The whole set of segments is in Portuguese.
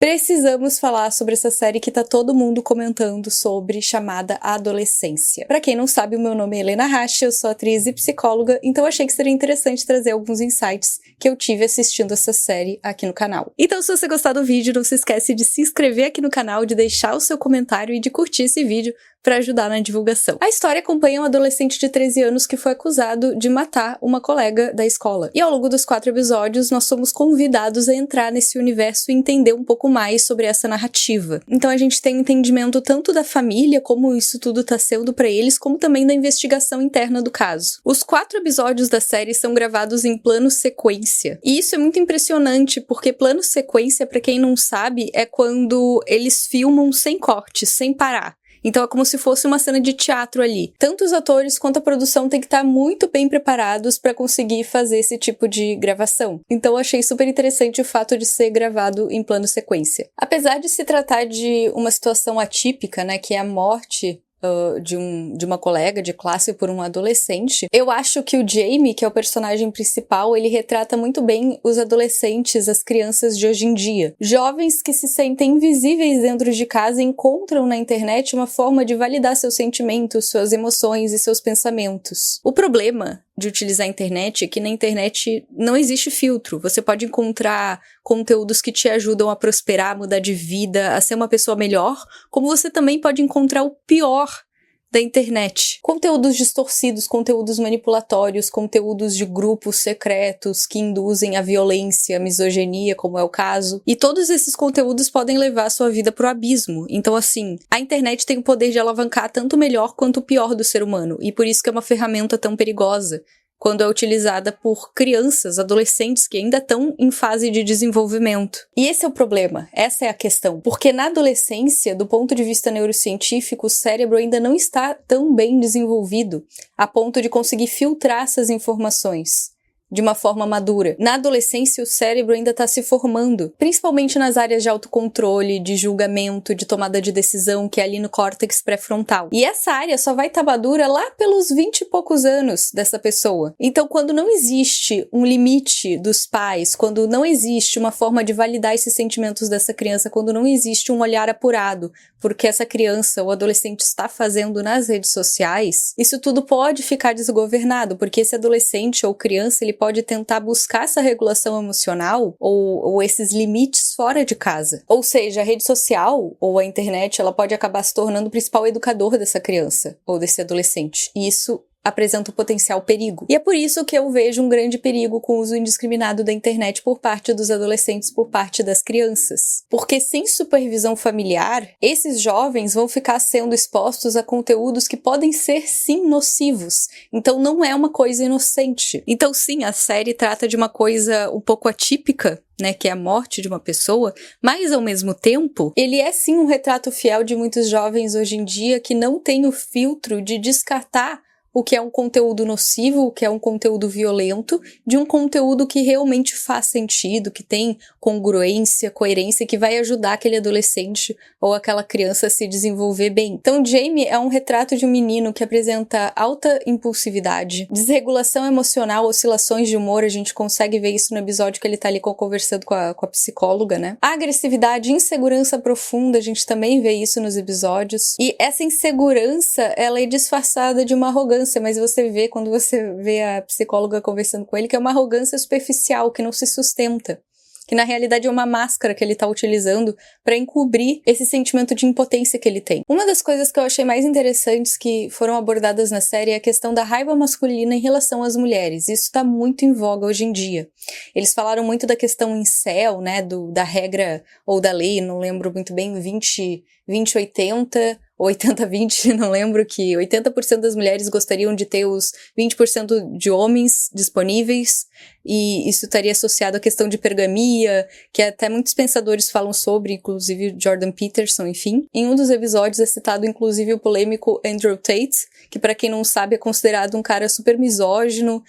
precisamos falar sobre essa série que tá todo mundo comentando sobre, chamada Adolescência. Pra quem não sabe, o meu nome é Helena Rache, eu sou atriz e psicóloga, então achei que seria interessante trazer alguns insights que eu tive assistindo essa série aqui no canal. Então, se você gostar do vídeo, não se esquece de se inscrever aqui no canal, de deixar o seu comentário e de curtir esse vídeo para ajudar na divulgação. A história acompanha um adolescente de 13 anos que foi acusado de matar uma colega da escola. E ao longo dos 4 episódios, nós somos convidados a entrar nesse universo e entender um pouco mais sobre essa narrativa. Então a gente tem entendimento tanto da família, como isso tudo tá sendo para eles, como também da investigação interna do caso. Os 4 episódios da série são gravados em plano sequência. E isso é muito impressionante, porque plano sequência, para quem não sabe, é quando eles filmam sem cortes, sem parar. Então é como se fosse uma cena de teatro ali. Tanto os atores quanto a produção tem que estar muito bem preparados para conseguir fazer esse tipo de gravação. Então eu achei super interessante o fato de ser gravado em plano sequência. Apesar de se tratar de uma situação atípica, né, que é a morte de uma colega de classe por um adolescente, eu acho que o Jamie, que é o personagem principal, ele retrata muito bem os adolescentes, as crianças de hoje em dia. Jovens que se sentem invisíveis dentro de casa e encontram na internet uma forma de validar seus sentimentos, suas emoções e seus pensamentos. O problema de utilizar a internet é que na internet não existe filtro. Você pode encontrar conteúdos que te ajudam a prosperar, a mudar de vida, a ser uma pessoa melhor, como você também pode encontrar o pior da internet. Conteúdos distorcidos, conteúdos manipulatórios, conteúdos de grupos secretos que induzem a violência, a misoginia, como é o caso. E todos esses conteúdos podem levar a sua vida pro abismo. Então, assim, a internet tem o poder de alavancar tanto o melhor quanto o pior do ser humano. E por isso que é uma ferramenta tão perigosa quando é utilizada por crianças, adolescentes que ainda estão em fase de desenvolvimento. E esse é o problema, essa é a questão. Porque na adolescência, do ponto de vista neurocientífico, o cérebro ainda não está tão bem desenvolvido a ponto de conseguir filtrar essas informações de uma forma madura. Na adolescência, o cérebro ainda está se formando, principalmente nas áreas de autocontrole, de julgamento, de tomada de decisão, que é ali no córtex pré-frontal. E essa área só vai estar madura lá pelos 20 e poucos anos dessa pessoa. Então, quando não existe um limite dos pais, quando não existe uma forma de validar esses sentimentos dessa criança, quando não existe um olhar apurado porque essa criança ou adolescente está fazendo nas redes sociais, isso tudo pode ficar desgovernado, porque esse adolescente ou criança, ele pode tentar buscar essa regulação emocional ou esses limites fora de casa. Ou seja, a rede social ou a internet, ela pode acabar se tornando o principal educador dessa criança ou desse adolescente. E isso apresenta um potencial perigo. E é por isso que eu vejo um grande perigo com o uso indiscriminado da internet por parte dos adolescentes, por parte das crianças. Porque sem supervisão familiar, esses jovens vão ficar sendo expostos a conteúdos que podem ser, sim, nocivos. Então não é uma coisa inocente. Então sim, a série trata de uma coisa um pouco atípica, né, que é a morte de uma pessoa, mas ao mesmo tempo, ele é sim um retrato fiel de muitos jovens hoje em dia que não têm o filtro de descartar o que é um conteúdo nocivo, o que é um conteúdo violento, de um conteúdo que realmente faz sentido, que tem congruência, coerência, que vai ajudar aquele adolescente ou aquela criança a se desenvolver bem. Então, Jamie é um retrato de um menino que apresenta alta impulsividade, desregulação emocional, oscilações de humor, a gente consegue ver isso no episódio que ele tá ali conversando com a psicóloga, né? A agressividade, insegurança profunda, a gente também vê isso nos episódios. E essa insegurança, ela é disfarçada de uma arrogância, mas você vê, quando você vê a psicóloga conversando com ele, que é uma arrogância superficial, que não se sustenta. Que na realidade é uma máscara que ele tá utilizando para encobrir esse sentimento de impotência que ele tem. Uma das coisas que eu achei mais interessantes que foram abordadas na série é a questão da raiva masculina em relação às mulheres. Isso tá muito em voga hoje em dia. Eles falaram muito da questão incel, né, da regra ou da lei, não lembro muito bem, 20-80, 80-20, não lembro, que 80% das mulheres gostariam de ter os 20% de homens disponíveis, e isso estaria associado à questão de pergamia, que até muitos pensadores falam sobre, inclusive Jordan Peterson, enfim. Em um dos episódios é citado inclusive o polêmico Andrew Tate, que para quem não sabe é considerado um cara super misógino,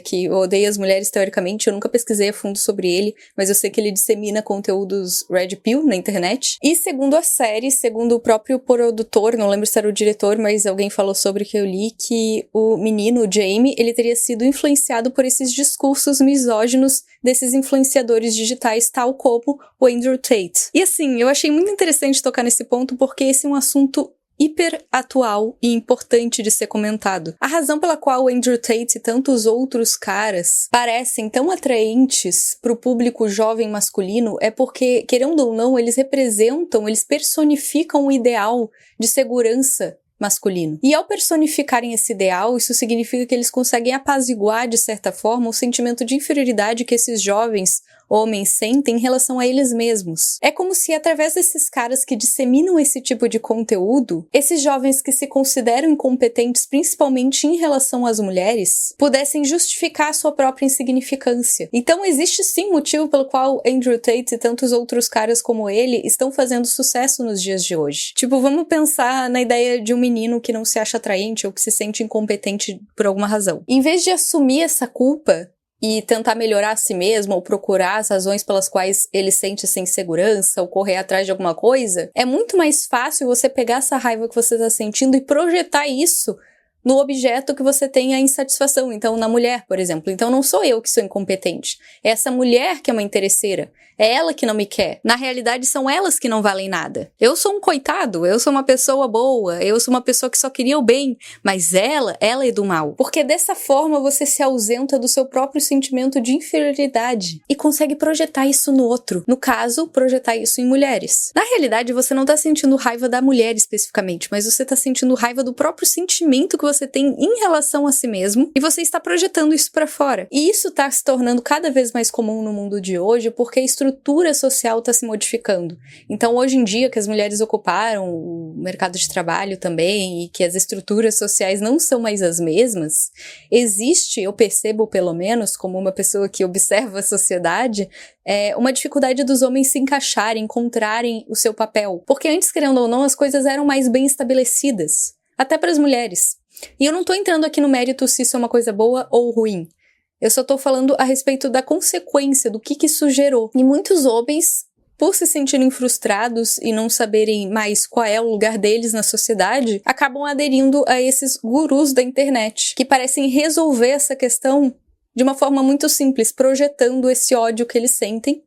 que odeia as mulheres teoricamente. Eu nunca pesquisei a fundo sobre ele, mas eu sei que ele dissemina conteúdos Red Pill na internet. E segundo a série, segundo o próprio produtor, não lembro se era o diretor, mas alguém falou sobre, que eu li, que o menino, o Jamie, ele teria sido influenciado por esses discursos discursos misóginos desses influenciadores digitais, tal como o Andrew Tate. E assim, eu achei muito interessante tocar nesse ponto porque esse é um assunto hiper atual e importante de ser comentado. A razão pela qual o Andrew Tate e tantos outros caras parecem tão atraentes para o público jovem masculino é porque, querendo ou não, eles personificam o ideal de segurança masculino. E ao personificarem esse ideal, isso significa que eles conseguem apaziguar, de certa forma, o sentimento de inferioridade que esses jovens homens sentem em relação a eles mesmos. É como se, através desses caras que disseminam esse tipo de conteúdo, esses jovens que se consideram incompetentes, principalmente em relação às mulheres, pudessem justificar a sua própria insignificância. Então existe sim motivo pelo qual Andrew Tate e tantos outros caras como ele estão fazendo sucesso nos dias de hoje. Tipo, vamos pensar na ideia de um menino que não se acha atraente ou que se sente incompetente por alguma razão. Em vez de assumir essa culpa e tentar melhorar a si mesmo ou procurar as razões pelas quais ele sente essa insegurança ou correr atrás de alguma coisa, é muito mais fácil você pegar essa raiva que você está sentindo e projetar isso no objeto que você tem a insatisfação, então na mulher, por exemplo. Então não sou eu que sou incompetente, é essa mulher que é uma interesseira, é ela que não me quer. Na realidade são elas que não valem nada. Eu sou um coitado, eu sou uma pessoa boa, eu sou uma pessoa que só queria o bem, mas ela é do mal. Porque dessa forma você se ausenta do seu próprio sentimento de inferioridade e consegue projetar isso no outro. No caso, projetar isso em mulheres. Na realidade você não tá sentindo raiva da mulher especificamente, mas você tá sentindo raiva do próprio sentimento que você tem em relação a si mesmo e você está projetando isso pra fora. E isso tá se tornando cada vez mais comum no mundo de hoje porque a estrutura social tá se modificando. Então, hoje em dia, que as mulheres ocuparam o mercado de trabalho também e que as estruturas sociais não são mais as mesmas, existe, eu percebo pelo menos, como uma pessoa que observa a sociedade, uma dificuldade dos homens se encaixarem, encontrarem o seu papel. Porque antes, querendo ou não, as coisas eram mais bem estabelecidas. Até para as mulheres. E eu não tô entrando aqui no mérito se isso é uma coisa boa ou ruim. Eu só tô falando a respeito da consequência, do que isso gerou. E muitos homens, por se sentirem frustrados e não saberem mais qual é o lugar deles na sociedade, acabam aderindo a esses gurus da internet, que parecem resolver essa questão de uma forma muito simples, projetando esse ódio que eles sentem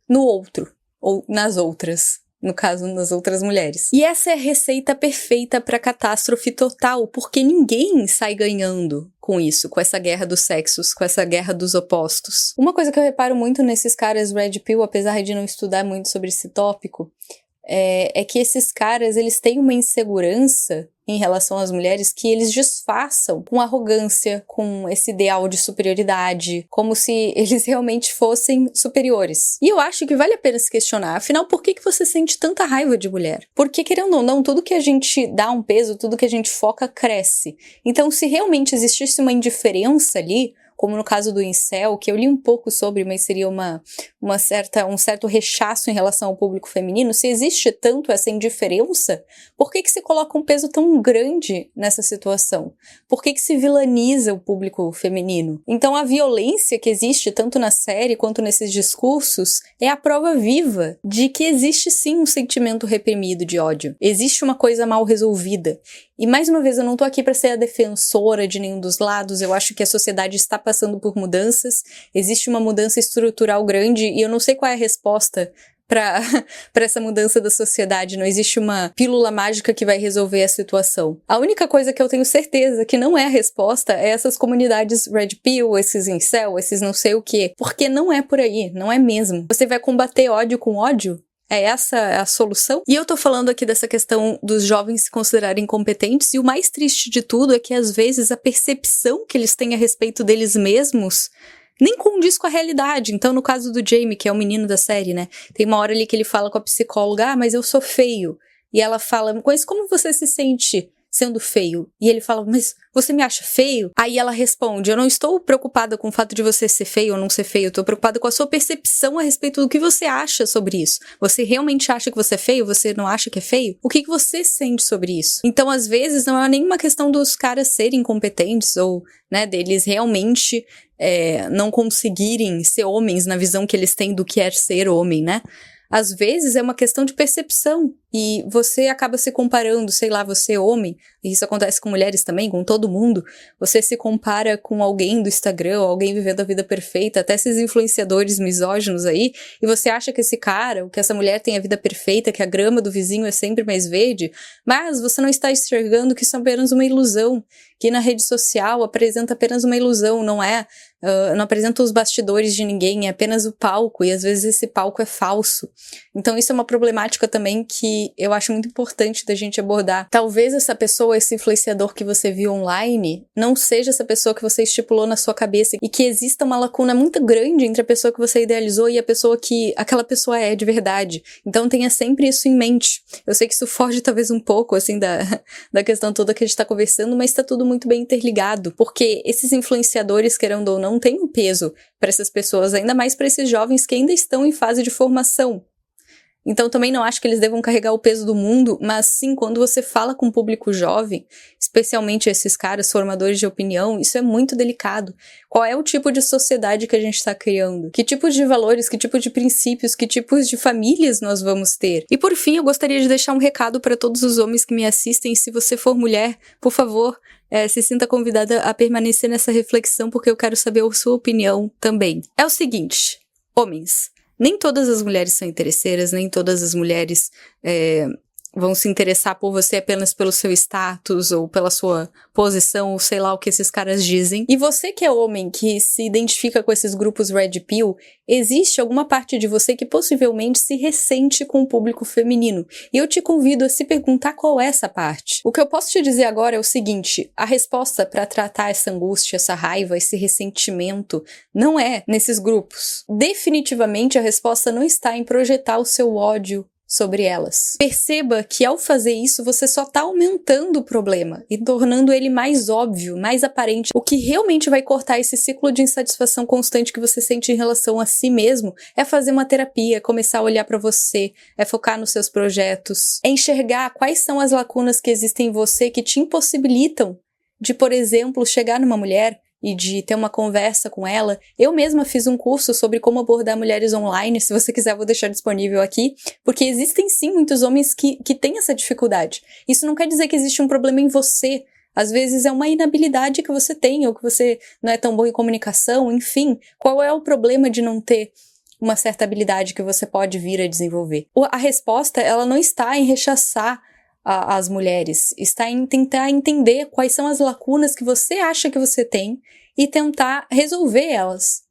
no outro, ou nas outras. No caso, nas outras mulheres. E essa é a receita perfeita para catástrofe total, porque ninguém sai ganhando com isso, com essa guerra dos sexos, com essa guerra dos opostos. Uma coisa que eu reparo muito nesses caras Red Pill, apesar de não estudar muito sobre esse tópico, é que esses caras, eles têm uma insegurança em relação às mulheres que eles disfarçam com arrogância, com esse ideal de superioridade, como se eles realmente fossem superiores. E eu acho que vale a pena se questionar, afinal, por que você sente tanta raiva de mulher? Porque, querendo ou não, tudo que a gente dá um peso, tudo que a gente foca, cresce. Então, se realmente existisse uma indiferença ali, como no caso do incel, que eu li um pouco sobre, mas seria um certo rechaço em relação ao público feminino, se existe tanto essa indiferença, por que se coloca um peso tão grande nessa situação? Por que se vilaniza o público feminino? Então a violência que existe tanto na série quanto nesses discursos é a prova viva de que existe sim um sentimento reprimido de ódio. Existe uma coisa mal resolvida. E mais uma vez, eu não tô aqui para ser a defensora de nenhum dos lados, eu acho que a sociedade está passando por mudanças, existe uma mudança estrutural grande e eu não sei qual é a resposta para essa mudança da sociedade, não existe uma pílula mágica que vai resolver a situação. A única coisa que eu tenho certeza que não é a resposta é essas comunidades Red Pill, esses incel, esses não sei o quê, porque não é por aí, não é mesmo. Você vai combater ódio com ódio? É essa a solução? E eu tô falando aqui dessa questão dos jovens se considerarem incompetentes, e o mais triste de tudo é que às vezes a percepção que eles têm a respeito deles mesmos nem condiz com a realidade. Então, no caso do Jamie, que é o menino da série, né? Tem uma hora ali que ele fala com a psicóloga, mas eu sou feio. E ela fala, mas como você se sente sendo feio? E ele fala, mas você me acha feio? Aí ela responde, eu não estou preocupada com o fato de você ser feio ou não ser feio, eu estou preocupada com a sua percepção a respeito do que você acha sobre isso. Você realmente acha que você é feio? Você não acha que é feio? O que você sente sobre isso? Então, às vezes, não é nenhuma questão dos caras serem incompetentes ou, né, deles realmente não conseguirem ser homens na visão que eles têm do que é ser homem, né? Às vezes é uma questão de percepção. e você acaba se comparando, sei lá, você é homem, e isso acontece com mulheres também, com todo mundo, você se compara com alguém do Instagram, ou alguém vivendo a vida perfeita, até esses influenciadores misóginos aí, e você acha que esse cara, ou que essa mulher tem a vida perfeita, que a grama do vizinho é sempre mais verde, mas você não está enxergando que isso é apenas uma ilusão, que na rede social apresenta apenas uma ilusão, não é? Não apresenta os bastidores de ninguém, é apenas o palco, e às vezes esse palco é falso. Então isso é uma problemática também que eu acho muito importante da gente abordar. Talvez essa pessoa, esse influenciador que você viu online, não seja essa pessoa que você estipulou na sua cabeça, e que exista uma lacuna muito grande entre a pessoa que você idealizou e a pessoa que aquela pessoa é de verdade. Então tenha sempre isso em mente. Eu sei que isso foge talvez um pouco, assim, da questão toda que a gente tá conversando, mas tá tudo muito bem interligado, porque esses influenciadores, querendo ou não, têm um peso para essas pessoas, ainda mais para esses jovens que ainda estão em fase de formação. Então também não acho que eles devam carregar o peso do mundo, mas sim, quando você fala com o público jovem, especialmente esses caras formadores de opinião, isso é muito delicado. Qual é o tipo de sociedade que a gente está criando? Que tipos de valores, que tipo de princípios, que tipos de famílias nós vamos ter? E por fim, eu gostaria de deixar um recado para todos os homens que me assistem. Se você for mulher, por favor, se sinta convidada a permanecer nessa reflexão, porque eu quero saber a sua opinião também. É o seguinte, homens, nem todas as mulheres são interesseiras, nem todas as mulheres vão se interessar por você apenas pelo seu status ou pela sua posição, ou sei lá o que esses caras dizem. E você que é homem, que se identifica com esses grupos Red Pill, existe alguma parte de você que possivelmente se ressente com o público feminino. E eu te convido a se perguntar qual é essa parte. O que eu posso te dizer agora é o seguinte, a resposta para tratar essa angústia, essa raiva, esse ressentimento, não é nesses grupos. Definitivamente a resposta não está em projetar o seu ódio sobre elas. Perceba que ao fazer isso você só está aumentando o problema e tornando ele mais óbvio, mais aparente. O que realmente vai cortar esse ciclo de insatisfação constante que você sente em relação a si mesmo é fazer uma terapia, é começar a olhar para você, é focar nos seus projetos, é enxergar quais são as lacunas que existem em você que te impossibilitam de, por exemplo, chegar numa mulher e de ter uma conversa com ela. Eu mesma fiz um curso sobre como abordar mulheres online, se você quiser eu vou deixar disponível aqui, porque existem sim muitos homens que têm essa dificuldade. Isso não quer dizer que existe um problema em você, às vezes é uma inabilidade que você tem, ou que você não é tão bom em comunicação, enfim. Qual é o problema de não ter uma certa habilidade que você pode vir a desenvolver? A resposta, ela não está em rechaçar as mulheres, está em tentar entender quais são as lacunas que você acha que você tem e tentar resolver elas,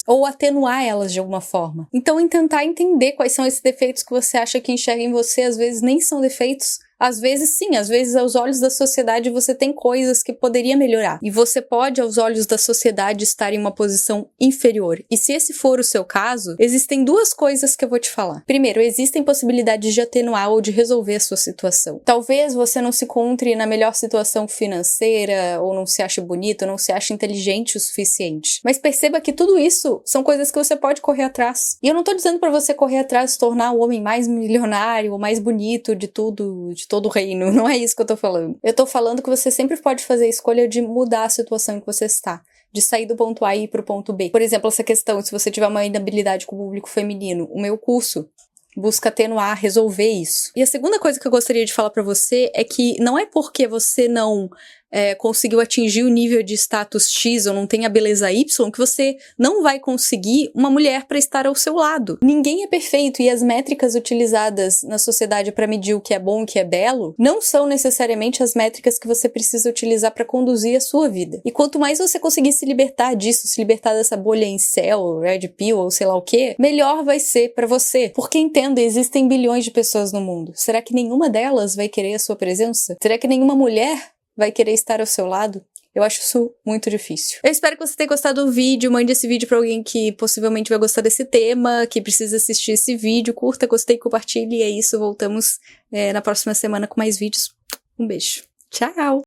ou atenuar elas de alguma forma. Então, em tentar entender quais são esses defeitos que você acha que enxerga em você, às vezes nem são defeitos, às vezes sim, às vezes aos olhos da sociedade você tem coisas que poderia melhorar. E você pode, aos olhos da sociedade, estar em uma posição inferior. E se esse for o seu caso, existem duas coisas que eu vou te falar. Primeiro, existem possibilidades de atenuar ou de resolver a sua situação. Talvez você não se encontre na melhor situação financeira, ou não se ache bonito, não se ache inteligente o suficiente. Mas perceba que tudo isso são coisas que você pode correr atrás. E eu não tô dizendo pra você correr atrás, se tornar o homem mais milionário, ou mais bonito de tudo, de todo o reino. Não é isso que eu tô falando. Eu tô falando que você sempre pode fazer a escolha de mudar a situação em que você está, de sair do ponto A e ir pro ponto B. Por exemplo, essa questão, se você tiver uma inabilidade com o público feminino, o meu curso busca atenuar, resolver isso. E a segunda coisa que eu gostaria de falar pra você é que não é porque você não conseguiu atingir o nível de status X ou não tem a beleza Y que você não vai conseguir uma mulher pra estar ao seu lado. Ninguém é perfeito e as métricas utilizadas na sociedade pra medir o que é bom e o que é belo não são necessariamente as métricas que você precisa utilizar pra conduzir a sua vida. E quanto mais você conseguir se libertar disso, se libertar dessa bolha incel, red pill ou sei lá o que, melhor vai ser pra você. Porque entenda, existem bilhões de pessoas no mundo. Será que nenhuma delas vai querer a sua presença? Será que nenhuma mulher vai querer estar ao seu lado? Eu acho isso muito difícil. Eu espero que você tenha gostado do vídeo. Mande esse vídeo pra alguém que possivelmente vai gostar desse tema, que precisa assistir esse vídeo. Curta, gostei, compartilhe. E é isso. Voltamos na próxima semana com mais vídeos. Um beijo. Tchau!